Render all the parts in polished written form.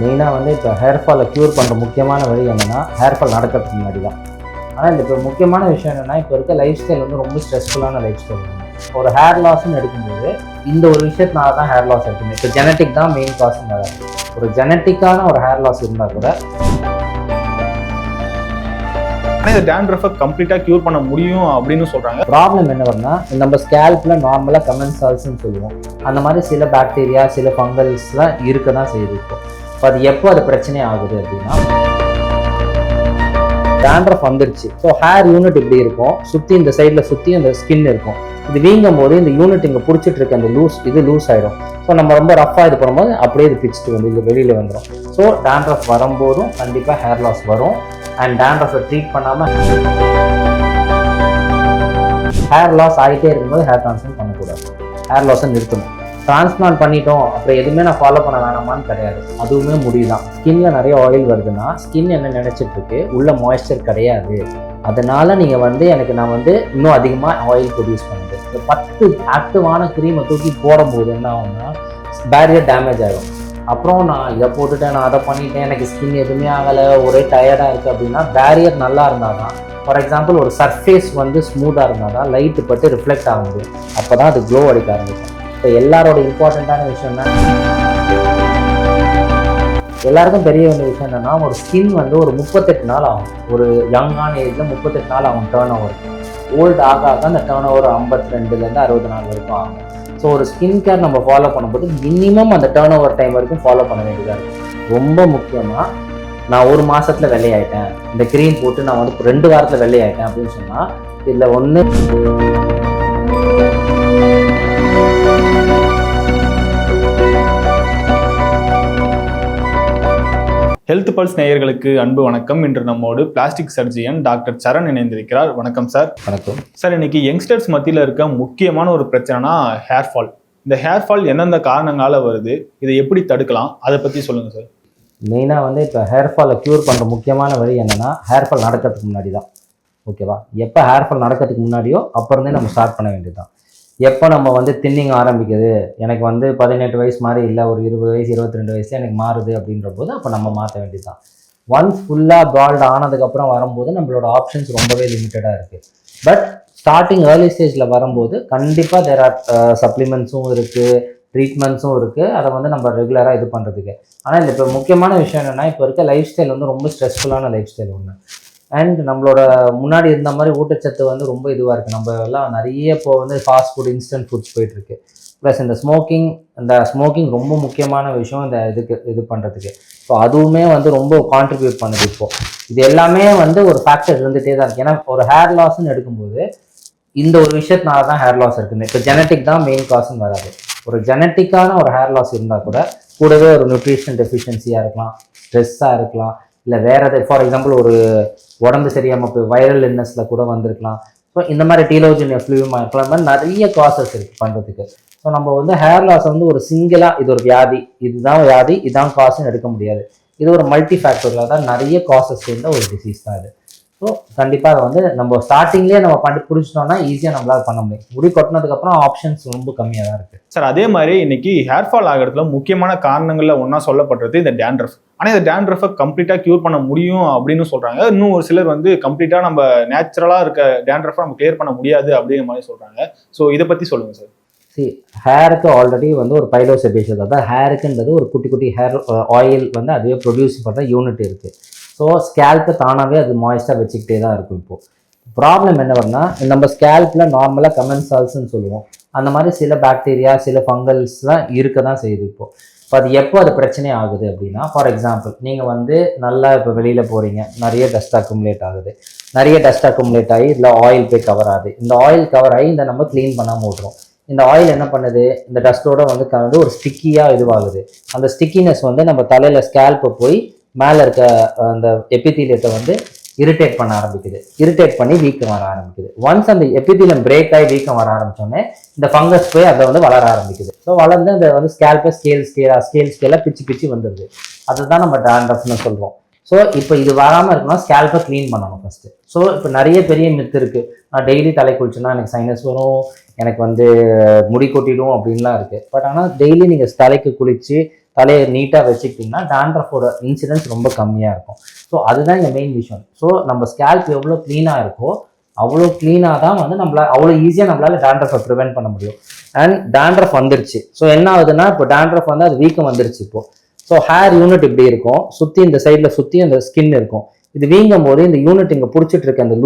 மெயினாக வந்து இப்போ ஹேர் ஃபாலை க்யூர் பண்ணுற முக்கியமான வழி என்னென்னா ஹேர் ஃபால் நடக்கிறதுக்கு முன்னாடி தான். ஆனால் இந்த இப்போ முக்கியமான விஷயம் என்னென்னா இப்போ இருக்க லைஃப் ஸ்டைல் வந்து ரொம்ப ஸ்ட்ரெஸ்ஃபுல்லான லைஃப் ஸ்டைல். ஒரு ஹேர் லாஸ்ன்னு எடுக்கும்போது இந்த ஒரு விஷயத்தினால தான் ஹேர் லாஸ் இருக்குங்க. இப்போ ஜெனட்டிக் தான் மெயின் காசுன்னு வராது. ஒரு ஜெனட்டிக்கான ஒரு ஹேர் லாஸ் இருந்தால் கூட இந்த டேண்ட்ரஃபை கம்ப்ளீட்டாக க்யூர் பண்ண முடியும் அப்படின்னு சொல்கிறாங்க. ப்ராப்ளம் என்ன வரும்னா நம்ம ஸ்கேல்பில் நார்மலாக கமென்சால்ஸ்ன்னு சொல்லுவோம். அந்த மாதிரி சில பாக்டீரியா சில ஃபங்கல்ஸ்லாம் இருக்க தான் செய்யுது. இப்போ அது எப்போ அது பிரச்சனை ஆகுது அப்படின்னா டேண்ட்ரஃப் வந்துருச்சு. ஸோ ஹேர் யூனிட் இப்படி இருக்கும், சுற்றி இந்த சைடில் சுற்றி அந்த ஸ்கின் இருக்கும். இது வீங்கும் போது இந்த யூனிட் இங்கே பிடிச்சிட்டு இருக்க அந்த லூஸ் ஆகிடும். ஸோ நம்ம ரொம்ப ரஃபாக இது பண்ணும்போது அப்படியே இது பிச்சுட்டு வந்து இது வெளியில் வந்துடும். ஸோ டேண்ட்ரஃப் வரும்போதும் கண்டிப்பாக ஹேர் லாஸ் வரும். அண்ட் டேண்ட்ரஃபை ட்ரீட் பண்ணாமல் ஹேர் லாஸ் ஆகிட்டே இருக்கும்போது ஹேர் டிரான்ஸ்பிளான்ட் பண்ணக்கூடாது. ஹேர் லாஸை நிறுத்தணும். டிரான்ஸ்பிளான்ட் பண்ணிட்டோம் அப்புறம் எதுவுமே நான் ஃபாலோ பண்ண வேணாமான்னு கிடையாது, அதுவுமே முடியுதான். ஸ்கின்ல நிறைய ஆயில் வருதுன்னா ஸ்கின் என்ன நினைச்சிட்டு இருக்கு, உள்ள மாய்ஸ்சர் கிடையாது, அதனால நீங்கள் நான் இன்னும் அதிகமாக ஆயில் ப்ரொடியூஸ் பண்ணுது. இந்த 10 ஆக்டிவான க்ரீமை தூக்கி போடும்போது என்ன ஆகும்னா பேரியர் டேமேஜ் ஆகிடும். அப்புறம் நான் இதை போட்டுட்டேன், நான் அதை பண்ணிட்டேன், எனக்கு ஸ்கின் எதுவுமே ஆகலை, ஒரே டயர்டாக இருக்குது அப்படின்னா பேரியர் நல்லா இருந்தால் தான். ஃபார் எக்ஸாம்பிள் ஒரு சர்ஃபேஸ் ஸ்மூத்தாக இருந்தால் தான் லைட்டு பட்டு ரிஃப்ளெக்ட் ஆக முடியும். அப்போ தான் அது க்ளோ அடிக்க ஆரம்பிக்கும். இப்போ எல்லாரோட இம்பார்ட்டண்ட்டான விஷயம் தான், எல்லாருக்கும் தெரிய வேண்டிய விஷயம் என்னென்னா ஒரு ஸ்கின் ஒரு 38 நாள் ஆகும். ஒரு யங்கான ஏஜில் 38 நாள் ஆகும் டேர்ன் ஓவர். ஓல்டு ஆக அந்த டேர்ன் ஓவர் 52லேருந்து 60 நாள் வரைக்கும் ஆகும். ஸோ ஒரு ஸ்கின் கேர் நம்ம ஃபாலோ பண்ணும்போது மினிமம் அந்த டேர்ன் ஓவர் டைம் வரைக்கும் ஃபாலோ பண்ண வேண்டியதாக இருக்குது. ரொம்ப முக்கியமாக நான் 1 மாதத்தில் வெள்ளையாயிட்டேன், இந்த க்ரீம் போட்டு நான் 2 வாரத்தில் வெள்ளையாயிட்டேன் அப்படின்னு சொன்னால் இதில் ஒன்று ஹெல்த் பல்ஸ் நேயர்களுக்கு அன்பு வணக்கம். இன்று நம்மோடு பிளாஸ்டிக் சர்ஜியன் டாக்டர் சரண் இணைந்திருக்கிறார். வணக்கம் சார். வணக்கம் சார். இன்னைக்கு யங்ஸ்டர்ஸ் மத்தியில் இருக்க முக்கியமான ஒரு பிரச்சனைனா ஹேர் ஃபால். இந்த ஹேர் ஃபால் எந்தெந்த காரணங்களால வருது, இதை எப்படி தடுக்கலாம், அதை பற்றி சொல்லுங்கள் சார். மெயினாக இப்போ ஹேர் ஃபாலை க்யூர் பண்ணுற முக்கியமான வழி என்னென்னா ஹேர் ஃபால் நடக்கிறதுக்கு முன்னாடி தான். ஓகேவா? எப்போ ஹேர் ஃபால் நடக்கிறதுக்கு முன்னாடியோ அப்போ இருந்தே நம்ம ஸ்டார்ட் பண்ண வேண்டியது தான். எப்போ நம்ம தின்னிங் ஆரம்பிக்குது, எனக்கு 18 வயசு மாதிரி இல்லை, ஒரு 20 வயசு 22 வயசுல எனக்கு மாறுது அப்படின்ற போது அப்போ நம்ம மாற்ற வேண்டியது தான். ஒன்ஸ் ஃபுல்லாக பால்டு ஆனதுக்கப்புறம் வரும்போது நம்மளோட ஆப்ஷன்ஸ் ரொம்பவே லிமிட்டடாக இருக்குது. பட் ஸ்டார்டிங் ஏர்லி ஸ்டேஜில் வரும்போது கண்டிப்பாக தேர் ஆர் சப்ளிமெண்ட்ஸும் இருக்குது, ட்ரீட்மெண்ட்ஸும் இருக்குது. அதை நம்ம ரெகுலராக இது பண்ணுறதுக்கு. ஆனால் இந்த இப்போ முக்கியமான விஷயம் என்னென்னா இப்போ இருக்க லைஃப் ஸ்டைல் ரொம்ப ஸ்ட்ரெஸ்ஃபுல்லான லைஃப் ஸ்டைல் ஒன்று. அண்ட் நம்மளோட முன்னாடி இருந்த மாதிரி ஊட்டச்சத்து ரொம்ப இதுவாக இருக்குது. நம்ம எல்லாம் நிறைய இப்போ ஃபாஸ்ட் ஃபுட், இன்ஸ்டன்ட் ஃபுட்ஸ் போயிட்டுருக்கு. ப்ளஸ் இந்த ஸ்மோக்கிங் ரொம்ப முக்கியமான விஷயம் இந்த இது பண்ணுறதுக்கு. ஸோ அதுவுமே ரொம்ப கான்ட்ரிபியூட் பண்ணுது. இப்போது இது எல்லாமே ஒரு ஃபேக்டர் இருந்துகிட்டே தான் இருக்குது. ஏன்னா ஒரு ஹேர் லாஸ்ன்னு எடுக்கும்போது இந்த ஒரு விஷயத்தினால தான் ஹேர் லாஸ் இருக்குன்னு. இப்போ ஜெனட்டிக் தான் மெயின் காசுன்னு வராது. ஒரு ஜெனட்டிக்கான ஒரு ஹேர் லாஸ் இருந்தால் கூடவே ஒரு நியூட்ரிஷன் டெஃபிஷியன்சியாக இருக்கலாம், ஸ்ட்ரெஸ்ஸாக இருக்கலாம், இல்லை வேறு எதாவது. ஃபார் எக்ஸாம்பிள் ஒரு உடம்பு சரியாமல் போய் வைரல் இல்னஸில் கூட வந்திருக்கலாம். ஸோ இந்த மாதிரி டீலோஜினியா ஃப்ளூவியமாக இருக்கலாம். இந்த மாதிரி நிறைய காசஸ் இருக்குது பண்ணுறதுக்கு. ஸோ நம்ம ஹேர் லாஸ் ஒரு சிங்கிளாக இது ஒரு வியாதி, இதுதான் வியாதி, இதான் காசுன்னு எடுக்க முடியாது. இது ஒரு மல்டி ஃபேக்டரில் தான் நிறைய காசஸ் சேர்ந்த ஒரு டிசீஸ் தான் இது. ஸோ கண்டிப்பாக அதை நம்ம ஸ்டார்டிங்லேயே நம்ம பிடிச்சிட்டோம்னா ஈஸியாக நம்மளால் பண்ண முடியும். முடி கொட்டினதுக்கப்புறம் ஆப்ஷன்ஸ் ரொம்ப கம்மியாக தான் இருக்குது சார். அதே மாதிரி இன்னைக்கு ஹேர் ஃபால் ஆகிறதுல முக்கியமான காரணங்களில் ஒன்றா சொல்லப்படுறது இந்த டேண்ட்ரஃப். ஆனால் இந்த டேண்ட்ரஃபை கம்ப்ளீட்டாக க்யூர் பண்ண முடியும் அப்படின்னு சொல்கிறாங்க. இன்னும் ஒரு சிலர் கம்ப்ளீட்டாக நம்ம நேச்சுரலாக இருக்க டேண்ட்ரஃபை நம்ம கிளியர் பண்ண முடியாது அப்படிங்கிற மாதிரி சொல்கிறாங்க. ஸோ இதை பற்றி சொல்லுங்கள் சார். ஹேருக்கு ஆல்ரெடி ஒரு பைலோசெபேஷியஸ், அதாவது ஹேருக்குன்றது ஒரு குட்டி குட்டி ஹேர் ஆயில் அதுவே ப்ரொடியூஸ் பண்ணுற யூனிட் இருக்குது. ஸோ ஸ்கேல்ப்பை தானாகவே அது மாய்ஸ்டாக வச்சுக்கிட்டே தான் இருக்கும். இப்போது ப்ராப்ளம் என்ன வரும்னா நம்ம ஸ்கேல்ப்பில் நார்மலாக கமென்சால்ஸ்ன்னு சொல்லுவோம். அந்த மாதிரி சில பாக்டீரியா சில ஃபங்கல்ஸ்லாம் இருக்க தான் செய்யுது. இப்போ அது எப்போ அது பிரச்சனை ஆகுது அப்படின்னா, ஃபார் எக்ஸாம்பிள் நீங்கள் நல்லா இப்போ வெளியில் போகிறீங்க, நிறைய டஸ்ட் அக்குமுலேட் ஆகுது. நிறைய டஸ்ட் அக்குமுலேட் ஆகி இதில் ஆயில் போய் கவர் ஆகுது. இந்த ஆயில் கவர் ஆகி இந்த நம்ம க்ளீன் பண்ணாமல் விட்றோம். இந்த ஆயில் என்ன பண்ணுது, இந்த டஸ்ட்டோட கலந்து ஒரு ஸ்டிக்கியாக இதுவாகுது. அந்த ஸ்டிக்கினஸ் நம்ம தலையில் ஸ்கேல்ப்பை போய் மேலே இருக்க அந்த எபித்தீலியத்தை இரிட்டேட் பண்ண ஆரம்பிக்குது. இரிட்டேட் பண்ணி வீக்கம் வர ஆரம்பிக்குது. ஒன்ஸ் அந்த எபித்தீலியம் பிரேக் ஆகி வீக்கம் வர ஆரம்பித்தோடனே இந்த ஃபங்கஸ் போய் அதை வளர ஆரம்பிக்குது. ஸோ வளர்ந்து அந்த ஸ்கேல்ப்பை ஸ்கேலாக பிச்சு வந்துடுது. அதுதான் நம்ம டேண்ட்ரஃப்னு சொல்கிறோம். ஸோ இப்போ இது வராமல் இருக்கணும்னா ஸ்கேல்பை க்ளீன் பண்ணணும் ஃபஸ்ட்டு. ஸோ இப்போ நிறைய பெரிய மித்து இருக்குது, நான் டெய்லி தலை குளிச்சுன்னா எனக்கு சைனஸ் வரும், எனக்கு வந்து முடி கொட்டிடும் அப்படின்லாம் இருக்குது. பட் ஆனால் டெய்லி நீங்கள் தலைக்கு குளித்து தலையை நீட்டாக வச்சுக்கிட்டிங்கன்னா டாண்ட்ரஃபோட இன்சிடென்ஸ் ரொம்ப கம்மியாக இருக்கும். ஸோ அதுதான் இந்த மெயின் விஷயம். ஸோ நம்ம ஸ்கேல்ப் எவ்வளோ க்ளீனாக இருக்கோ அவ்வளோ க்ளீனாக தான் வந்து நம்மளால் அவ்வளோ ஈஸியாக நம்மளால் டாண்ட்ரஃபை ப்ரிவென்ட் பண்ண முடியும். அண்ட் டாண்ட்ரஃப் வந்துருச்சு, ஸோ என்ன ஆகுதுன்னா இப்போ டாண்ட்ரஃப் வந்து அது வீக்கம் வந்துருச்சு இப்போ. ஸோ ஹேர் யூனிட் இப்படி இருக்கும், சுற்றி இந்த சைடில் சுற்றி அந்த ஸ்கின் இருக்கும். இது வீங்கும் போது இந்த யூனிட் இங்கே பிடிச்சிட்டு இருக்க அந்த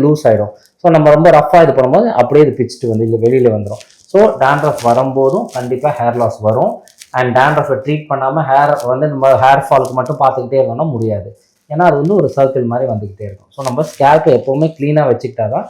லூஸ் ஆகிடும். ஸோ நம்ம ரொம்ப ரஃபாக இது பண்ணும்போது அப்படியே இது பிச்சுட்டு வந்து இல்லை வெளியில் வந்துடும். ஸோ டாண்ட்ரஃப் வரும்போதும் கண்டிப்பாக ஹேர் லாஸ் வரும். அண்ட் டாண்ட்ரஃபை ட்ரீட் பண்ணாமல் ஹேர் வந்து நம்ம ஹேர் ஃபாலுக்கு மட்டும் பார்த்துக்கிட்டே இருக்கணும்னா முடியாது. ஏன்னா அது வந்து ஒரு சர்க்கிள் மாதிரி வந்துக்கிட்டே இருக்கும். ஸோ நம்ம ஸ்கேல்பை எப்போவுமே க்ளீனாக வச்சுக்கிட்டா தான்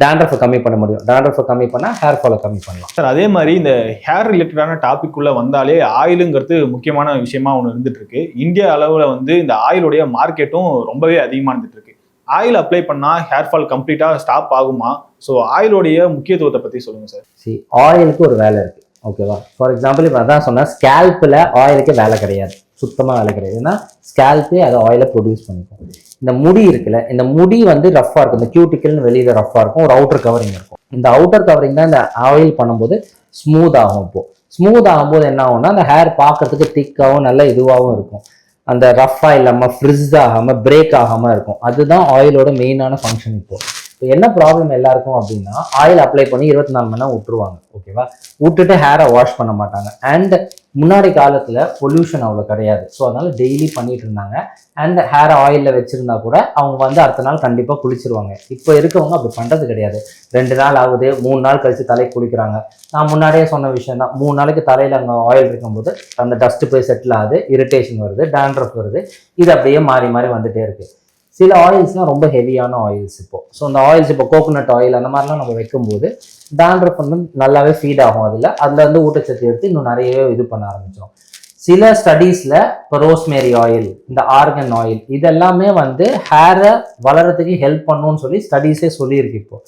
டாண்ட்ரஃபை கம்மி பண்ண முடியும். டாண்ட்ரஃபை கம்மி பண்ணால் ஹேர் ஃபாலை கம்மி பண்ணலாம். சார் அதே மாதிரி இந்த ஹேர் ரிலேட்டடான டாபிக் உள்ள வந்தாலே ஆயிலுங்கிறது முக்கியமான விஷயமா ஒன்று இருந்துட்டு இருக்கு. இந்தியா அளவில் வந்து இந்த ஆயிலுடைய மார்க்கெட்டும் ரொம்பவே அதிகமாக இருந்துட்டு இருக்கு. ஆயில் அப்ளை பண்ணால் ஹேர் ஃபால் கம்ப்ளீட்டாக ஸ்டாப் ஆகுமா? ஸோ ஆயிலுடைய முக்கியத்துவத்தை பற்றி சொல்லுங்கள் சார். சரி, ஆயிலுக்கு ஒரு வேலை இருக்குது, ஓகேவா? ஃபார் எக்ஸாம்பிள் இப்போ அதான் சொன்னேன், ஸ்கேல்பில் ஆயிலுக்கு வேலை கிடையாது, சுத்தமாக வேலை கிடையாது. ஏன்னா ஸ்கேல்பே அதை ஆயிலை ப்ரொடியூஸ் பண்ணிக்கும். இந்த முடி இருக்குல்ல, இந்த முடி வந்து ரஃபாக இருக்கும், இந்த கியூட்டிக்கல்னு வெளியில் ரஃபாக இருக்கும், ஒரு அவுட்டர் கவரிங் இருக்கும். இந்த அவுட்டர் கவரிங் தான் இந்த ஆயில் பண்ணும்போது ஸ்மூத் ஆகும். இப்போது ஸ்மூத் ஆகும்போது என்ன ஆகும்னா அந்த ஹேர் பார்க்கறதுக்கு திக்காகவும் நல்ல இதுவாகவும் இருக்கும். அந்த ரஃபாக இல்லாமல் ஃப்ரிஸ் ஆகாமல் பிரேக் ஆகாமல் இருக்கும். அதுதான் ஆயிலோட மெயினான ஃபங்க்ஷன். இப்போ என்ன ப்ராப்ளம் எல்லாருக்கும் அப்படின்னா, ஆயில் அப்ளை பண்ணி 24 மணி நேரம் விட்டுருவாங்க, ஓகேவா? விட்டுட்டு ஹேரை வாஷ் பண்ண மாட்டாங்க. அண்ட் முன்னாடி காலத்தில் பொல்யூஷன் அவ்வளோ கிடையாது, ஸோ அதனால டெய்லி பண்ணிட்டு இருந்தாங்க. அண்ட் ஹேரை ஆயிலில் வச்சுருந்தா கூட அவங்க வந்து அடுத்த நாள் கண்டிப்பாக குளிச்சிருவாங்க. இப்போ இருக்கவங்க அப்படி பண்ணுறது கிடையாது. 2 நாள் ஆகுது, 3 நாள் கழித்து தலைக்கு குளிக்கிறாங்க. நான் முன்னாடியே சொன்ன விஷயம் தான், 3 நாளைக்கு தலையில் அங்கே ஆயில் இருக்கும்போது அந்த டஸ்ட்டு போய் செட்டில் ஆகுது, இரிட்டேஷன் வருது, டாண்ட்ரஃப் வருது. இது அப்படியே மாறி மாறி வந்துகிட்டே இருக்குது. சில ஆயில்ஸ்லாம் ரொம்ப ஹெவியான ஆயில்ஸ் இப்போ. ஸோ அந்த ஆயில்ஸ் இப்போ கோகோனட் ஆயில் அந்த மாதிரிலாம் நம்ம வைக்கும்போது டாண்ட்ரஃப் வந்து நல்லாவே ஃபீட் ஆகும். அதில் வந்து ஊட்டச்சத்து எடுத்து இன்னும் நிறையவே இது பண்ண ஆரம்பிச்சிடும். சில ஸ்டடீஸில் இப்போ ரோஸ்மேரி ஆயில், இந்த ஆர்கன் ஆயில், இதெல்லாமே வந்து ஹேரை வளர்கிறதுக்கு ஹெல்ப் பண்ணுன்னு சொல்லி ஸ்டடீஸே சொல்லியிருக்கு இப்போ.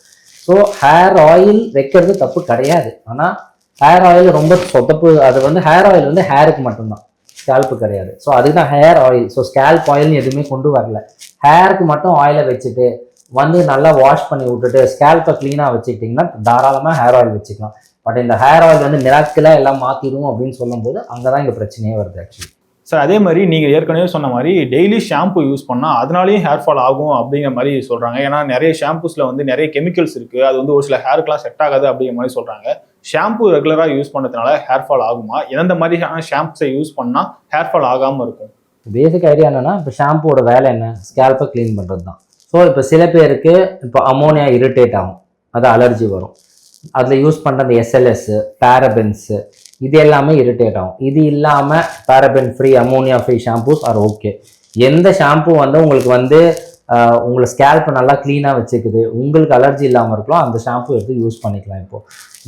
ஸோ ஹேர் ஆயில் வைக்கிறது தப்பு கிடையாது, ஆனால் ஹேர் ஆயில் ரொம்ப சொதப்பு. அது வந்து ஹேர் ஆயில் வந்து ஹேருக்கு மட்டும்தான், ஸ்கேல்ப்பு கிடையாது. ஸோ அதுதான் ஹேர் ஆயில். ஸோ ஸ்கேல்ப் ஆயில்னு எதுவுமே கொண்டு வரல. ஹேருக்கு மட்டும் ஆயிலை வச்சுட்டு வந்து நல்லா வாஷ் பண்ணி விட்டுட்டு ஸ்கேல்ப்பை க்ளீனாக வச்சுக்கிட்டிங்கன்னா தாராளமாக ஹேர் ஆயில் வச்சுக்கலாம். பட் இந்த ஹேர் ஆயில் வந்து மிராக்கிளாக எல்லாம் மாற்றிடும் அப்படின்னு சொல்லும்போது அங்கே தான் இங்கே பிரச்சனையே வருது ஆக்சுவலி. சார் அதே மாதிரி நீங்கள் ஏற்கனவே சொன்ன மாதிரி டெய்லி ஷாம்பு யூஸ் பண்ணால் அதனாலேயும் ஹேர் ஃபால் ஆகும் அப்படிங்கிற மாதிரி சொல்கிறாங்க. ஏன்னா நிறைய ஷாம்பூஸில் வந்து நிறைய கெமிக்கல்ஸ் இருக்குது, அது வந்து ஒரு சில ஹேருக்குலாம் செட் ஆகாது அப்படிங்கிற மாதிரி சொல்கிறாங்க. ஷாம்பு ரெகுலராக யூஸ் பண்ணுறதுனால ஹேர் ஃபால் ஆகுமா? எந்த மாதிரியான ஷாம்புஸை யூஸ் பண்ணால் ஹேர் ஃபால் ஆகாமல் இருக்கும்? பேசிக் ஐடியா என்னன்னா, இப்போ ஷாம்புவோட வேலை என்ன? ஸ்கேல்ப்பை க்ளீன் பண்ணுறது தான். ஸோ இப்போ சில பேருக்கு இப்போ அமோனியா இரிட்டேட் ஆகும், அது அலர்ஜி வரும். அதில் யூஸ் பண்ணுற அந்த எஸ்எல்எஸ்ஸு, பேரபென்ஸு, இது எல்லாமே இரிட்டேட் ஆகும். இது இல்லாமல் paraben free, ammonia free shampoos are okay. எந்த ஷாம்பு வந்து உங்களுக்கு வந்து உங்களை ஸ்கேல்ப்பை நல்லா க்ளீனாக வச்சுக்குது, உங்களுக்கு அலர்ஜி இல்லாமல் இருக்கலாம், அந்த ஷாம்பு எடுத்து யூஸ் பண்ணிக்கலாம். இப்போது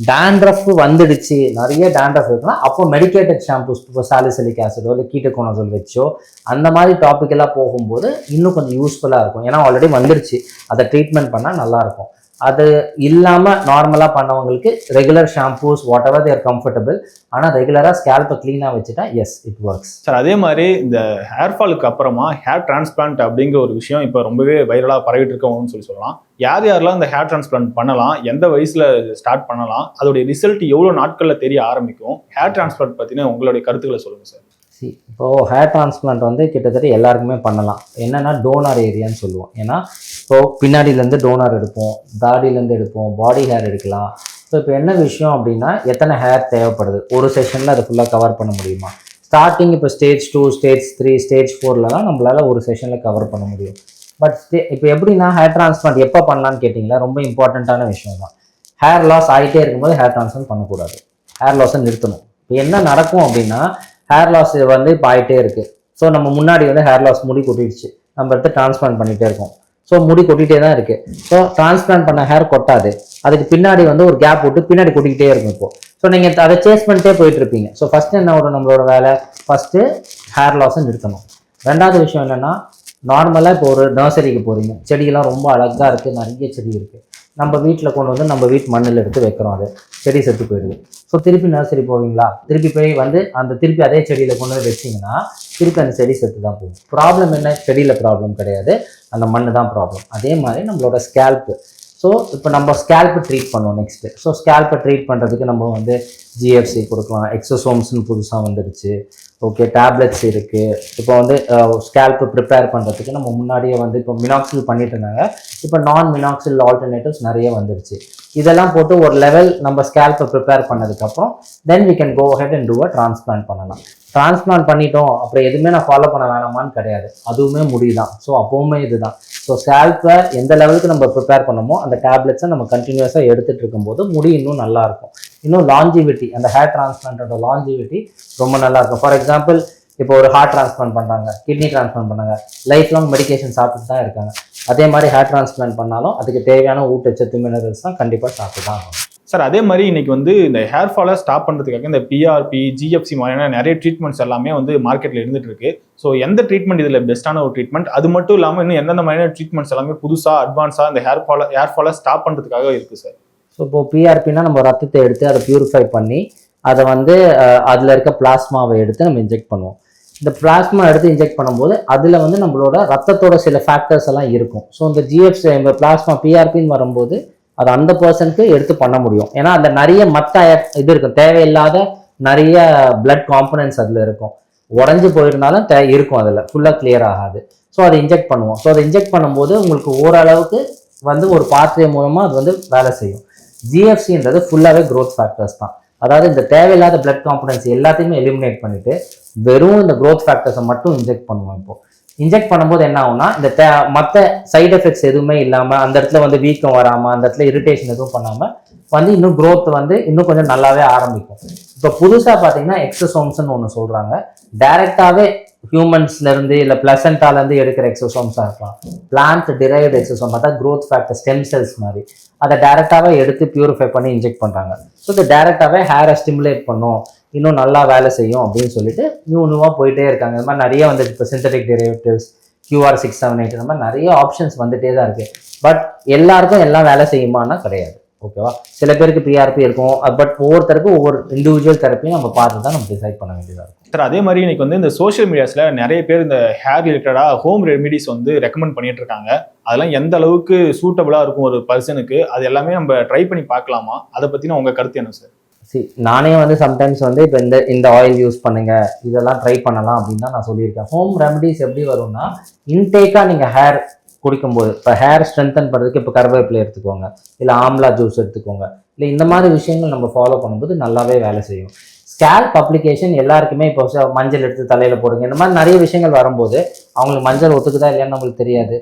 டாண்ட்ரஃப் வந்துடுச்சு, நிறைய டாண்ட்ரஃப் இருக்குன்னா அப்போ மெடிக்கேட்டட் ஷாம்பூஸ், இப்போ சாலிசிலிக் ஆசிடோ இல்லை கீட்டோகோனசோல் வச்சோ அந்த மாதிரி டாபிக்கெல்லாம் போகும்போது இன்னும் கொஞ்சம் யூஸ்ஃபுல்லாக இருக்கும். ஏன்னா ஆல்ரெடி வந்துடுச்சு, அதை ட்ரீட்மெண்ட் பண்ணால் நல்லாயிருக்கும். அது இல்லாமல் நார்மலாக பண்ணவங்களுக்கு regular shampoos whatever they're comfortable, ஆனால் ரெகுலராக ஸ்கேல்ப்பை க்ளீனாக வச்சுட்டா எஸ் இட் ஒர்க்ஸ். சார் அதே மாதிரி இந்த ஹேர் ஃபாலுக்கு அப்புறமா ஹேர் டிரான்ஸ்பிளான்ட் அப்படிங்கிற ஒரு விஷயம் இப்போ ரொம்பவே வைரலாக பரவிட்டு இருக்கோம்னு சொல்லலாம். யார் யாரெல்லாம் இந்த ஹேர் டிரான்ஸ்பிளான்ட் பண்ணலாம், எந்த வயசில் ஸ்டார்ட் பண்ணலாம், அதோடைய ரிசல்ட் எவ்வளோ நாட்களில் தெரிய ஆரம்பிக்கும்? ஹேர் டிரான்ஸ்பிளான்ட் பற்றின உங்களுடைய கருத்துக்களை சொல்லுங்கள் சார். இப்போது ஹேர் டிரான்ஸ்பிளான்ட் வந்து கிட்டத்தட்ட எல்லாருக்குமே பண்ணலாம். என்னென்னா டோனர் ஏரியான்னு சொல்லுவோம். ஏன்னா இப்போது பின்னாடியிலேருந்து டோனர் எடுப்போம், தாடியிலேருந்து எடுப்போம், பாடி ஹேர் எடுக்கலாம். ஸோ இப்போ என்ன விஷயம் அப்படின்னா, எத்தனை ஹேர் தேவைப்படுது, ஒரு செஷனில் அதை ஃபுல்லாக கவர் பண்ண முடியுமா? ஸ்டார்டிங் இப்போ ஸ்டேஜ் 2, ஸ்டேஜ் 3, ஸ்டேஜ் 4லலாம் நம்மளால் ஒரு செஷனில் கவர் பண்ண முடியும். பட் இப்போ எப்படின்னா ஹேர் டிரான்ஸ்பிளான்ட் எப்போ பண்ணலான்னு கேட்டிங்களா, ரொம்ப இம்பார்ட்டண்ட்டான விஷயம் தான். ஹேர் லாஸ் ஆகிட்டே இருக்கும்போது ஹேர் டிரான்ஸ்பிளான்ட் பண்ணக்கூடாது, ஹேர் லாஸை நிறுத்தணும். இப்போ என்ன நடக்கும் அப்படின்னா, ஹேர் லாஸ் வந்து இப்போ ஆகிட்டே இருக்குது. ஸோ நம்ம முன்னாடி வந்து ஹேர் லாஸ் முடி கொட்டிடுச்சு, நம்ம எடுத்து டிரான்ஸ்பிளான்ட் பண்ணிகிட்டே இருக்கோம். ஸோ முடி கொட்டிகிட்டே தான் இருக்குது. ஸோ டிரான்ஸ்பிளான்ட் பண்ண ஹேர் கொட்டாது, அதுக்கு பின்னாடி வந்து ஒரு கேப் விட்டு பின்னாடி கொட்டிக்கிட்டே இருக்கும். இப்போது ஸோ நீங்கள் அதை சேஸ் பண்ணிட்டே போயிட்டு இருப்பீங்க. ஸோ ஃபஸ்ட்டு என்ன வரும் நம்மளோட வேலை? ஃபஸ்ட்டு ஹேர் லாஸை நிறுத்தணும். ரெண்டாவது விஷயம் என்னென்னா, நார்மலாக இப்போ ஒரு நர்சரிக்கு போகிறீங்க, செடியெல்லாம் ரொம்ப அழகாக இருக்குது, நிறைய செடி இருக்குது. நம்ம வீட்டில் கொண்டு வந்து நம்ம வீட்டு மண்ணில் எடுத்து வைக்கிறோம், அது செடி செத்து போயிடுது. ஸோ திருப்பி நர்சரி போவீங்களா, திருப்பி போய் வந்து அந்த திருப்பி அதே செடியில் கொண்டு வந்து வச்சிங்கன்னா திருப்பி அந்த செடி செத்து தான் போகும். ப்ராப்ளம் என்ன, செடியில் ப்ராப்ளம் கிடையாது, அந்த மண்ணு தான் ப்ராப்ளம். அதே மாதிரி நம்மளோட ஸ்கேல்ப்பு. ஸோ இப்போ நம்ம ஸ்கேல்ப்பை ட்ரீட் பண்ணுவோம் நெக்ஸ்ட்டு. ஸோ ஸ்கேல்ப்பை ட்ரீட் பண்ணுறதுக்கு நம்ம வந்து ஜிஎஃப்சி கொடுக்கலாம், எக்ஸோசோம்ஸ்னு புதுசாக வந்துடுச்சு. ஓகே, டேப்லெட்ஸ் இருக்குது. இப்போ வந்து ஸ்கேல்ப்பு ப்ரிப்பேர் பண்ணுறதுக்கு நம்ம முன்னாடியே வந்து இப்போ மினாக்சில் பண்ணிட்டு இருந்தாங்க, இப்போ நான் மினாக்சில் ஆல்டர்னேட்டிவ்ஸ் நிறைய வந்துருச்சு. இதெல்லாம் போட்டு ஒரு லெவல் நம்ம ஸ்கேல்ப்பை ப்ரிப்பேர் பண்ணதுக்கப்புறம் then we can go ahead and do a transplant பண்ணலாம். டிரான்ஸ்பிளான்ட் பண்ணிட்டோம் அப்புறம் எதுவுமே நான் ஃபாலோ பண்ண வேணாமான்னு கிடையாது, அதுவுமே முடியுதான். ஸோ அப்போவுமே இதுதான். ஸோ ஸ்கேல்ப்பை எந்த லெவலுக்கு நம்ம ப்ரிப்பேர் பண்ணமோ அந்த டேப்லெட்ஸை நம்ம கண்டினியூஸாக எடுத்துகிட்டு இருக்கும்போது முடி இன்னும் நல்லாயிருக்கும். இன்னும் லாஞ்சிவிட்டி, அந்த ஹேர் டிரான்ஸ்பிளான்ட்டோட லாஞ்சிவிட்டி ரொம்ப நல்லாயிருக்கும். ஃபார் எக்ஸாம்பிள் இப்போ ஒரு ஹார்ட் டிரான்ஸ்பிளான்ட் பண்ணுறாங்க, கிட்னி டிரான்ஸ்பிளான்ட் பண்ணாங்க, லைஃப் லாங் மெடிகேஷன் சாப்பிட்டு தான் இருக்காங்க. அதே மாதிரி ஹேர் டிரான்ஸ்பிளான்ட் பண்ணாலும் அதுக்கு தேவையான ஊட்டச்சத்து மினரல்ஸ் தான் கண்டிப்பாக சாப்பிட்டு தான் ஆகணும். சார் அதே மாதிரி இன்னைக்கு வந்து இந்த ஹேர் ஃபாலை ஸ்டாப் பண்ணுறதுக்காக இந்த பிஆர்பி, ஜிஎஃப்சி மாதிரியான நிறைய ட்ரீட்மெண்ட்ஸ் எல்லாமே வந்து மார்க்கெட்டில் இருந்துட்டு இருக்கு. ஸோ எந்த ட்ரீட்மெண்ட் இதில் பெஸ்ட்டான ஒரு ட்ரீட்மெண்ட், அது மட்டும் இல்லாமல் இன்னும் எந்தெந்த மாதிரியான ட்ரீட்மெண்ட்ஸ் எல்லாமே புதுசாக அட்வான்ஸாக இந்த ஹேர் ஃபாலை ஸ்டாப் பண்ணுறதுக்காக இருக்குது சார்? ஸோ இப்போ பிஆர்பின்னா நம்ம ரத்தத்தை எடுத்து அதை பியூரிஃபை பண்ணி அதை வந்து அதில் இருக்க பிளாஸ்மாவை எடுத்து நம்ம இன்ஜெக்ட் பண்ணுவோம். இந்த பிளாஸ்மா எடுத்து இன்ஜெக்ட் பண்ணும்போது அதில் வந்து நம்மளோட ரத்தத்தோட சில ஃபேக்டர்ஸ் எல்லாம் இருக்கும். ஸோ இந்த ஜிஎஃப்சி இந்த பிளாஸ்மா பிஆர்பின்னு வரும்போது அது அந்த பர்சனுக்கு எடுத்து பண்ண முடியும். ஏன்னா அந்த நிறைய மற்ற இது இருக்கும், தேவையில்லாத நிறைய பிளட் காம்பனன்ட்ஸ் அதில் இருக்கும், உடஞ்சி போயிருந்தாலும் இருக்கும், அதில் ஃபுல்லாக கிளியர் ஆகாது. ஸோ அதை இன்ஜெக்ட் பண்ணுவோம். ஸோ அதை இன்ஜெக்ட் பண்ணும்போது உங்களுக்கு ஓரளவுக்கு வந்து ஒரு பாத்வே மூலமாக அது வந்து வேலை செய்யும். ஜிஎஃப்சின்றது ஃபுல்லாகவே க்ரோத் ஃபேக்டர்ஸ் தான். அதாவது இந்த தேவையில்லாத பிளட் காம்பனன்ட்ஸ் எல்லாத்தையுமே எலிமினேட் பண்ணிட்டு வெறும் இந்த க்ரோத் ஃபேக்டர்ஸை மட்டும் இன்ஜெக்ட் பண்ணுவோம். இப்போ இன்ஜெக்ட் பண்ணும்போது என்ன ஆகும்னா இந்த மற்ற சைட் எஃபெக்ட்ஸ் எதுவுமே இல்லாமல் அந்த இடத்துல வந்து வீக்கம் வராமல் அந்த இடத்துல இரிட்டேஷன் எதுவும் பண்ணாமல் வந்து இன்னும் க்ரோத் வந்து இன்னும் கொஞ்சம் நல்லாவே ஆரம்பிக்கும். இப்போ புதுசாக பார்த்தீங்கன்னா எக்ஸோசோம்ஸ்ன்னு ஒன்று சொல்கிறாங்க. டைரெக்டாகவே ஹியூமன்ஸ்லேருந்து இல்லை பிளசண்டாலேருந்து எடுக்கிற எக்ஸோசோம்ஸாக இருக்கலாம், பிளான்ட் டிரைவ்டு எக்ஸோசோம், அதான் க்ரோத் ஃபேக்டர் ஸ்டெம் செல்ஸ் மாதிரி, அதை டைரெக்டாகவே எடுத்து பியூரிஃபை பண்ணி இன்ஜெக்ட் பண்ணுறாங்க. ஸோ இது டைரெக்டாகவே ஹேரை ஸ்டிமுலேட் பண்ணும், இன்னும் நல்லா வேலை செய்யும் அப்படின்னு சொல்லிட்டு நியூவாக போயிட்டே இருக்காங்க. இந்த மாதிரி நிறைய வந்து இப்போ சிந்தட்டிக் டெரிவேட்டிவ்ஸ், QR678 இந்த மாதிரி நிறைய ஆப்ஷன்ஸ் வந்துட்டே தான் இருக்குது. பட் எல்லாருக்கும் எல்லாம் வேலை செய்யுமானா கிடையாது. ஓகேவா, சில பேருக்கு பிஆர்பி இருக்கும், பட் ஒவ்வொருத்தருக்கும் ஒவ்வொரு இண்டிவிஜுவல் தெரப்பியும் நம்ம பார்த்து தான் நம்ம டிசைட் பண்ண வேண்டியதாக இருக்கும். சார் அதே மாதிரி இன்னைக்கு வந்து இந்த சோஷியல் மீடியாஸில் நிறைய பேர் இந்த ஹேர் ரிலேட்டடாக ஹோம் ரெமிடிஸ் வந்து ரெக்கமெண்ட் பண்ணிட்டு இருக்காங்க. அதெல்லாம் எந்த அளவுக்கு சூட்டபுளாக இருக்கும் ஒரு பர்சனுக்கு, அது எல்லாமே நம்ம ட்ரை பண்ணி பார்க்கலாமா, அதை பற்றின உங்கள் கருத்து என்ன சார்? நானே வந்து சம்டைம்ஸ் வந்து இப்போ இந்த ஆயில் யூஸ் பண்ணுங்க, இதெல்லாம் ட்ரை பண்ணலாம் அப்படின்னு தான் நான் சொல்லியிருக்கேன். ஹோம் ரெமடிஸ் எப்படி வரும்னா, இன்டேக்காக நீங்கள் ஹேர் குடிக்கும்போது, இப்போ ஹேர் ஸ்ட்ரென்தன் பண்ணுறதுக்கு இப்போ கருவேப்பிலை எடுத்துக்கோங்க, இல்லை ஆம்லா ஜூஸ் எடுத்துக்கோங்க, இல்லை இந்த மாதிரி விஷயங்கள் நம்ம ஃபாலோ பண்ணும்போது நல்லாவே வேலை செய்யும். ஸ்கேல்ப் அப்ளிகேஷன் எல்லாருக்குமே இப்போ மஞ்சள் எடுத்து தலையில் போடுங்க, இந்த மாதிரி நிறைய விஷயங்கள் வரும்போது அவங்களுக்கு மஞ்சள் ஒத்துக்குதா இல்லையான்னு நம்மளுக்கு தெரியாது.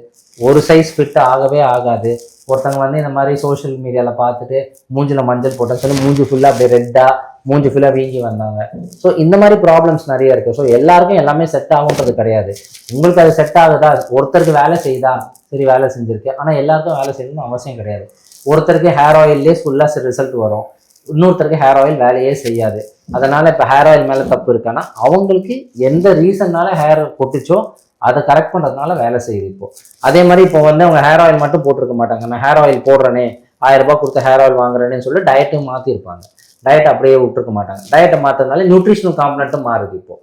ஒரு சைஸ் ஃபிட் ஆகவே ஆகாது. ஒருத்தவங்க வந்து இந்த மாதிரி சோஷியல் மீடியாவில் பார்த்துட்டு மூஞ்சில் மஞ்சள் போட்டேன்னு சொல்லி மூஞ்சி ஃபுல்லாக அப்படியே ரெட்டாக மூஞ்சி ஃபுல்லாக வீங்கி வந்தாங்க. ஸோ இந்த மாதிரி ப்ராப்ளம்ஸ் நிறைய இருக்குது. ஸோ எல்லாருக்கும் எல்லாமே செட் ஆகுன்றது கிடையாது. உங்களுக்கு அது செட் ஆகுதா, ஒருத்தருக்கு வேலை செய்தா சரி வேலை செஞ்சுருக்கு, ஆனால் எல்லாருக்கும் வேலை செய்யணும்னு அவசியம் கிடையாது. ஒருத்தருக்கு ஹேர் ஆயிலே ஃபுல்லாக ரிசல்ட் வரும், இன்னொருத்தருக்கு ஹேர் ஆயில் வேலையே செய்யாது. அதனால் இப்போ ஹேர் ஆயில் மேலே தப்பு இருக்கான்னா அவங்களுக்கு எந்த ரீசன்னால ஹேர் கொட்டுச்சோ அதை கரெக்ட் பண்ணுறதுனால வேலை செய்யுது. இப்போ அதே மாதிரி இப்போ வந்து அவங்க ஹேர் ஆயில் மட்டும் போட்டிருக்க மாட்டாங்க, நான் ஹேர் ஆயில் போடுறேனே 1000 ரூபாய் கொடுத்து ஹேர் ஆயில் வாங்குறேன்னு சொல்லி டயட்டும் மாற்றிருப்பாங்க. டயட் அப்படியே விட்டுருக்க மாட்டாங்க. டயட்டை மாற்றுறதுனால நியூட்ரிஷனல் காம்பனண்ட்டும் மாறுது இப்போ.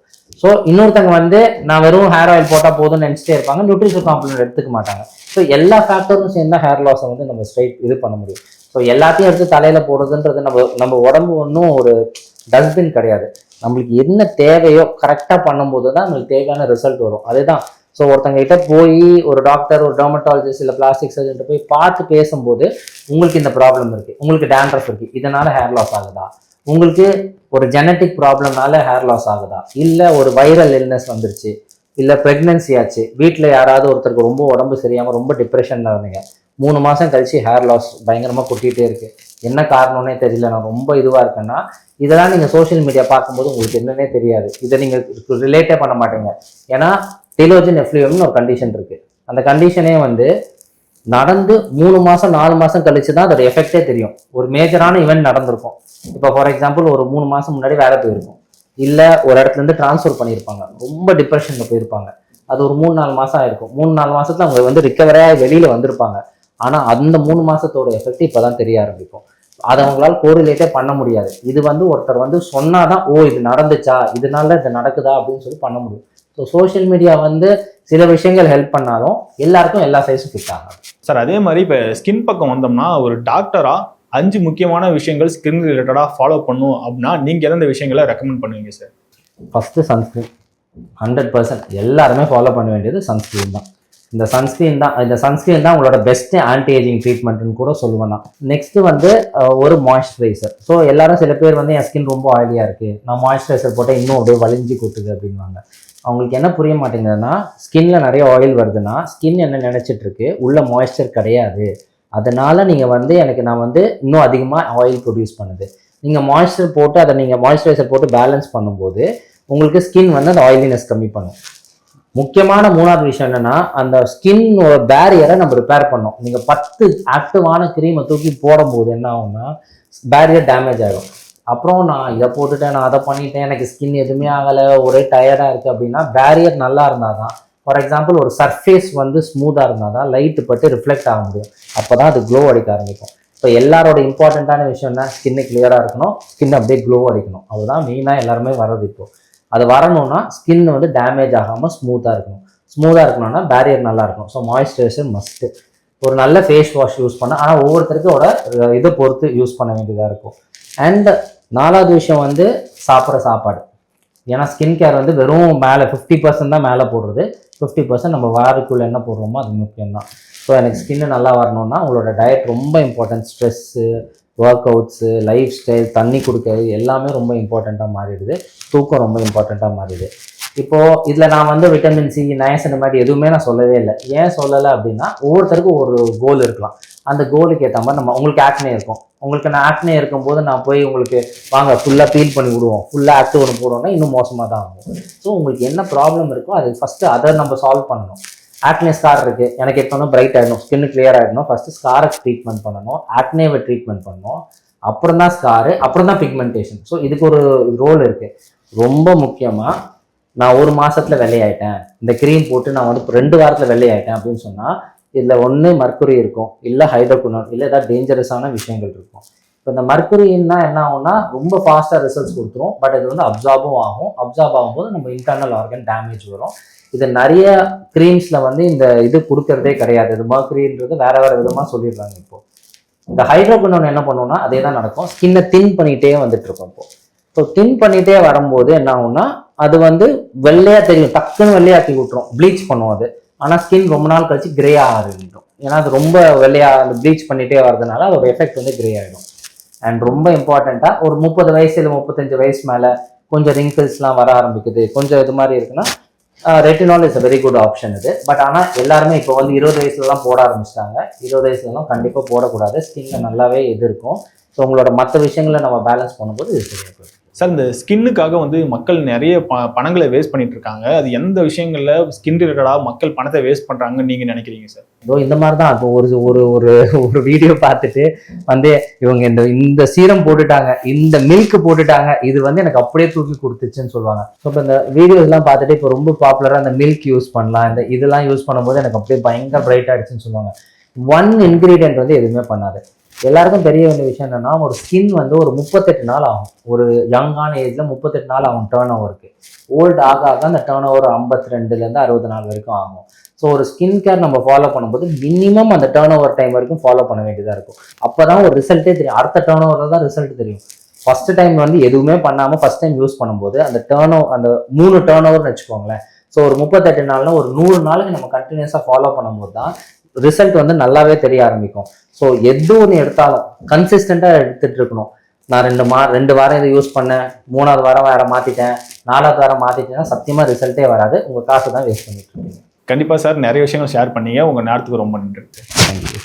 ஸோ இன்னொருத்தங்க வந்து நான் வெறும் ஹேர் ஆயில் போட்டால் போதும்னு நினச்சிட்டே இருப்பாங்க, நியூட்ரிஷனல் காம்பனண்ட் எடுத்துக்க மாட்டாங்க. ஸோ எல்லா ஃபேக்டரும் சேர்ந்தா ஹேர் லாஸை வந்து நம்ம ஸ்ட்ரைட் இது பண்ண முடியும். ஸோ எல்லாத்தையும் எடுத்து தலையில் போடுறதுன்றது நம்ம உடம்பு ஒன்றும் ஒரு டஸ்ட்பின் கிடையாது. நம்மளுக்கு என்ன தேவையோ கரெக்டாக பண்ணும்போது தான் நம்மளுக்கு தேவையான ரிசல்ட் வரும். அதுதான். ஸோ ஒருத்தங்க கிட்ட போய் ஒரு டாக்டர், ஒரு டெர்மட்டாலஜிஸ்ட், இல்லை பிளாஸ்டிக் சர்ஜன்ட்ட போய் பார்த்து பேசும்போது உங்களுக்கு இந்த ப்ராப்ளம் இருக்குது, உங்களுக்கு டேண்ட்ரஃப் இருக்குது, இதனால ஹேர் லாஸ் ஆகுதா, உங்களுக்கு ஒரு ஜெனட்டிக் ப்ராப்ளம்னால ஹேர் லாஸ் ஆகுதா, இல்லை ஒரு வைரல் இல்னஸ் வந்துருச்சு, இல்லை ப்ரெக்னன்சி ஆச்சு, வீட்டில் யாராவது ஒருத்தருக்கு ரொம்ப உடம்பு சரியாமல் ரொம்ப டிப்ரெஷனில் இருந்தீங்க, 3 மாதம் கழிச்சு ஹேர் லாஸ் பயங்கரமாக கொட்டிகிட்டே இருக்குது, என்ன காரணம்னே தெரியல, நான் ரொம்ப இதுவாக இருக்கேன்னா, இதெல்லாம் நீங்கள் சோஷியல் மீடியா பார்க்கும்போது உங்களுக்கு என்னன்னே தெரியாது. இதை நீங்கள் ரிலேட்டே பண்ண மாட்டீங்க. ஏன்னா டெலோஜன் எஃப்ளூயம்னு ஒரு கண்டிஷன் இருக்குது. அந்த கண்டிஷனே வந்து நடந்து 3 மாதம் 4 மாதம் கழிச்சு தான் அதோட எஃபெக்டே தெரியும். ஒரு மேஜரான ஈவெண்ட் நடந்திருக்கும். இப்போ ஃபார் எக்ஸாம்பிள் ஒரு 3 மாதம் முன்னாடி வேலை போயிருக்கும், இல்லை ஒரு இடத்துலேருந்து ட்ரான்ஸ்ஃபர் பண்ணியிருப்பாங்க, ரொம்ப டிப்ரெஷனில் போயிருப்பாங்க, அது ஒரு 3-4 மாதம் ஆயிருக்கும். 3-4 மாதத்துல அவங்க வந்து ரிக்கவராக வெளியில் வந்திருப்பாங்க. ஆனால் அந்த 3 மாசத்தோட எஃபெக்ட் இப்போ தான் தெரிய ஆரம்பிக்கும். அதை அவங்களால கோரிலேட்டே பண்ண முடியாது. இது வந்து ஒருத்தர் வந்து சொன்னாதான் ஓ இது நடந்துச்சா, இதனால இது நடக்குதா அப்படின்னு சொல்லி பண்ண முடியும். ஸோ சோஷியல் மீடியா வந்து சில விஷயங்கள் ஹெல்ப் பண்ணாலும் எல்லாருக்கும் எல்லா சைஸும் ஃபிட் ஆகும். சார் அதே மாதிரி இப்போ ஸ்கின் பக்கம் வந்தோம்னா ஒரு டாக்டரா 5 முக்கியமான விஷயங்கள் ஸ்கின் ரிலேட்டடாக ஃபாலோ பண்ணும் அப்படின்னா நீங்கள் எந்தெந்த விஷயங்களை ரெக்கமெண்ட் பண்ணுவீங்க சார்? ஃபஸ்ட்டு சன்ஸ்க்ரீன் 100% எல்லாருமே ஃபாலோ பண்ண வேண்டியது சன்ஸ்க்ரீன் தான். இந்த சன்ஸ்க்ரீன் தான் உங்களோட பெஸ்ட் ஆன்டி ஏஜிங் ட்ரீட்மெண்ட்னு கூட சொல்லுவேன் நான். நெக்ஸ்ட் வந்து ஒரு மாய்ஸ்சரைசர். ஸோ எல்லாரும் சில பேர் வந்து என் ஸ்கின் ரொம்ப ஆயிலியாக இருக்குது, நான் மாய்ஸ்சரைசர் போட்டால் இன்னும் அப்படியே வலிஞ்சு கொட்டுது அப்படின்வாங்க. அவங்களுக்கு என்ன புரிய மாட்டேங்குதுன்னா, ஸ்கின்ல நிறைய ஆயில் வருதுன்னா ஸ்கின் என்ன நினச்சிட்டு இருக்கு, உள்ள மாய்ஸ்சர் கிடையாது, அதனால நீங்கள் வந்து நான் வந்து இன்னும் அதிகமாக ஆயில் ப்ரொடியூஸ் பண்ணுது. நீங்கள் மாய்ஸ்சர் போட்டு அதை நீங்கள் மாய்ஸ்சரைசர் போட்டு பேலன்ஸ் பண்ணும்போது உங்களுக்கு ஸ்கின் வந்து அந்த ஆயிலினஸ் கம்மி பண்ணும். முக்கியமான 3வது விஷயம் என்னன்னா, அந்த ஸ்கின் பேரியரை நம்ம ரிப்பேர் பண்ணோம். நீங்கள் 10 ஆக்டிவான கிரீமை தூக்கி போடும்போது என்ன ஆகும்னா பேரியர் டேமேஜ் ஆகிடும். அப்புறம் நான் இதை போட்டுட்டேன், நான் அதை பண்ணிட்டேன், எனக்கு ஸ்கின் எதுவுமே ஆகலை, ஒரே டயர்டாக இருக்குது அப்படின்னா பேரியர் நல்லா இருந்தால் தான். ஃபார் எக்ஸாம்பிள் ஒரு சர்ஃபேஸ் வந்து ஸ்மூத்தாக இருந்தால் தான் லைட்டு பட்டு ரிஃப்ளெக்ட் ஆக முடியும். அப்போ தான் அது க்ளோ அடிக்க ஆரம்பிக்கும். இப்போ எல்லாரோட இம்பார்ட்டண்ட்டான விஷயம் என்ன, ஸ்கின்னு கிளியராக இருக்கணும், ஸ்கின் அப்படியே க்ளோ அடிக்கணும். அதுதான் மெயினாக எல்லாருமே வர்றது. இப்போ அது வரணும்னா ஸ்கின் வந்து டேமேஜ் ஆகாமல் ஸ்மூத்தாக இருக்கணும். ஸ்மூத்தாக இருக்கணும்னா பேரியர் நல்லா இருக்கணும். So moisturiser must. ஒரு நல்ல ஃபேஸ் வாஷ் யூஸ் பண்ண, ஆனால் ஒவ்வொருத்தருக்கோட இதை பொறுத்து யூஸ் பண்ண வேண்டியதாக இருக்கும். அண்ட் 4வது விஷயம் வந்து சாப்பிட்ற சாப்பாடு. ஏன்னா ஸ்கின் கேர் வந்து வெறும் மேலே 50% தான் மேலே போடுறது, 50% நம்ம வாரக்குள்ளே என்ன போடுறோமோ அது முக்கியம்தான். ஸோ எனக்கு ஸ்கின்னு நல்லா வரணும்னா உங்களோட டயட் ரொம்ப important. Stress, work outs, life style, தண்ணி குடிக்கிறது எல்லாமே ரொம்ப இம்பார்ட்டண்ட்டாக மாறிடுது. தூக்கம் ரொம்ப இம்பார்ட்டண்ட்டாக மாறிடுது. இப்போது இதில் நான் வந்து விட்டமின் சி, நயசன் மாதிரி எதுவுமே நான் சொல்லவே இல்லை. ஏன் சொல்லலை அப்படின்னா, ஒவ்வொருத்தருக்கும் ஒரு கோல் இருக்கலாம். அந்த கோலுக்கு ஏற்ற மாதிரி உங்களுக்கு ஆக்னே இருக்கும். உங்களுக்கு நான் ஆக்னே இருக்கும்போது நான் போய் உங்களுக்கு வாங்க ஃபுல்லாக பீல் பண்ணி விடுவோம், ஃபுல்லாக ஆக்டிவ் ஒன்று போடுவோம்னா இன்னும் மோசமாக தான் ஆகும். ஸோ உங்களுக்கு என்ன ப்ராப்ளம் இருக்கோ அது ஃபஸ்ட்டு அதை நம்ம சால்வ் பண்ணணும். ஆக்னே ஸ்கார் இருக்குது, எனக்கு எப்போனா பிரைட் ஆகிடணும், ஸ்கின் கிளியர் ஆகிடணும், ஃபஸ்ட்டு ஸ்காரை ட்ரீட்மெண்ட் பண்ணணும், ஆக்னேவை ட்ரீட்மெண்ட் பண்ணணும், அப்புறம் தான் ஸ்காரு, அப்புறம் தான் பிக்மெண்டேஷன். ஸோ இதுக்கு ஒரு ரோல் இருக்குது. ரொம்ப முக்கியமாக நான் 1 மாதத்தில் வெள்ளையாயிட்டேன், இந்த க்ரீம் போட்டு நான் வந்து 2 வாரத்தில் வெள்ளையாயிட்டேன் அப்படின்னு சொன்னால் இதில் ஒன்று மர்க்குரி இருக்கும், இல்லை ஹைட்ரோகுனோன், இல்லை ஏதாவது டேஞ்சரஸான விஷயங்கள் இருக்கும். இப்போ இந்த மர்க்குரின்னா என்ன ஆகும்னா ரொம்ப ஃபாஸ்ட்டாக ரிசல்ட்ஸ் கொடுத்துரும். பட் இது வந்து அப்சார்பும் ஆகும். அப்சார்ப் ஆகும்போது நம்ம இன்டர்னல் ஆர்கன் டேமேஜ் வரும். இது நிறைய க்ரீம்ஸில் வந்து இந்த இது கொடுக்கறதே கிடையாது. இது மர்க்குரின்றது வேற விதமாக சொல்லிடுறாங்க. இப்போ இந்த ஹைட்ரோகுனோன் என்ன பண்ணுவோம்னா அதே தான் நடக்கும், ஸ்கின்னை தின் பண்ணிகிட்டே வந்துட்டு இருக்கோம். இப்போ ஸோ தின் பண்ணிகிட்டே வரும்போது என்ன ஆகும்னா அது வந்து வெள்ளையாக தெரியும், டக்குன்னு வெள்ளையாக்கி விட்டுரும், ப்ளீச் பண்ணும் அது. ஆனால் ஸ்கின் ரொம்ப நாள் கழிச்சு கிரே ஆகிடும். ஏன்னா அது ரொம்ப வெள்ளையாக அந்த ப்ளீச் பண்ணிகிட்டே வரதுனால அதோட எஃபெக்ட் வந்து கிரே ஆகிடும். அண்ட் ரொம்ப இம்பார்ட்டண்ட்டாக ஒரு 30 வயசு இல்லை 35 வயசு மேலே கொஞ்சம் ரிங்கிள்ஸ்லாம் வர ஆரம்பிக்குது, கொஞ்சம் இது மாதிரி இருக்குன்னா retinal is a very good option இது. பட் ஆனால் எல்லாருமே இப்போ வந்து 20 வயசுலலாம் போட ஆரம்பிச்சிட்டாங்க. 20 வயசுலலாம் கண்டிப்பாக போடக்கூடாது. ஸ்கின்ல நல்லாவே இது இருக்கும். ஸோ உங்களோட மற்ற விஷயங்களை நம்ம பேலன்ஸ் பண்ணும்போது இது சரியாக போயிடும். சார் இந்த ஸ்கின்னுக்காக வந்து மக்கள் நிறைய பணங்களை வேஸ்ட் பண்ணிட்டு இருக்காங்க. அது எந்த விஷயங்கள்ல ஸ்கின் ரிலேட்டடாக மக்கள் பணத்தை வேஸ்ட் பண்றாங்கன்னு நீங்க நினைக்கிறீங்க சார்? இதோ இந்த மாதிரி தான். இப்போ ஒரு வீடியோ பார்த்துட்டு வந்து இவங்க இந்த சீரம் போட்டுட்டாங்க, இந்த மில்க் போட்டுட்டாங்க, இது வந்து எனக்கு அப்படியே தூக்கி கொடுத்துச்சுன்னு சொல்லுவாங்க. ஸோ இப்போ இந்த வீடியோஸ்லாம் பார்த்துட்டு இப்போ ரொம்ப பாப்புலராக இந்த மில்க் யூஸ் பண்ணலாம், இந்த இதெல்லாம் யூஸ் பண்ணும்போது எனக்கு அப்படியே பயங்கர பிரைட் ஆகிடுச்சுன்னு சொல்லுவாங்க. 1 இன்க்ரீடியன்ட் வந்து எதுவுமே பண்ணாது. எல்லாருக்கும் தெரிய வேண்டிய விஷயம் என்னன்னா, ஒரு ஸ்கின் வந்து ஒரு 38 நாள் ஆகும். ஒரு யங்கான ஏஜ்ல 38 நாள் ஆகும் டேர்ன் ஓவருக்கு. ஓல்டு ஆக ஆக அந்த டேர்ன் ஓவர் 52லேருந்து 60 நாள் வரைக்கும் ஆகும். ஸோ ஒரு ஸ்கின் கேர் நம்ம ஃபாலோ பண்ணும்போது மினிமம் அந்த டேர்ன் ஓவர் டைம் வரைக்கும் ஃபாலோ பண்ண வேண்டியதாக இருக்கும். அப்போ தான் ஒரு ரிசல்ட்டே தெரியும். அடுத்த டேர்ன் ஓவரில் தான் ரிசல்ட் தெரியும். ஃபர்ஸ்ட் டைம் வந்து எதுவுமே பண்ணாமல் ஃபர்ஸ்ட் டைம் யூஸ் பண்ணும்போது அந்த அந்த 3 டேர்ன் ஓவர்னு வச்சுக்கோங்களேன். ஸோ ஒரு 38 நாள்னா ஒரு 100 நாளுக்கு நம்ம கண்டினியூஸாக ஃபாலோ பண்ணும்போது தான் ரிசல்ட் வந்து நல்லாவே தெரிய ஆரம்பிக்கும். ஸோ எது ஒன்று எடுத்தாலும் கன்சிஸ்டண்டாக எடுத்துட்டு இருக்கணும். நான் 2 வாரம் இதை யூஸ் பண்ணேன், 3வது வாரம் வேற மாத்திட்டேன், 4வது வாரம் மாத்திட்டேன்னா சத்தியமா ரிசல்ட்டே வராது. உங்க காசு தான் வேஸ்ட் பண்ணிட்டு இருக்கீங்க. கண்டிப்பா சார், நிறைய விஷயங்கள் ஷேர் பண்ணீங்க. உங்க நேரத்துக்கு ரொம்ப நன்றி. தேங்க்யூ.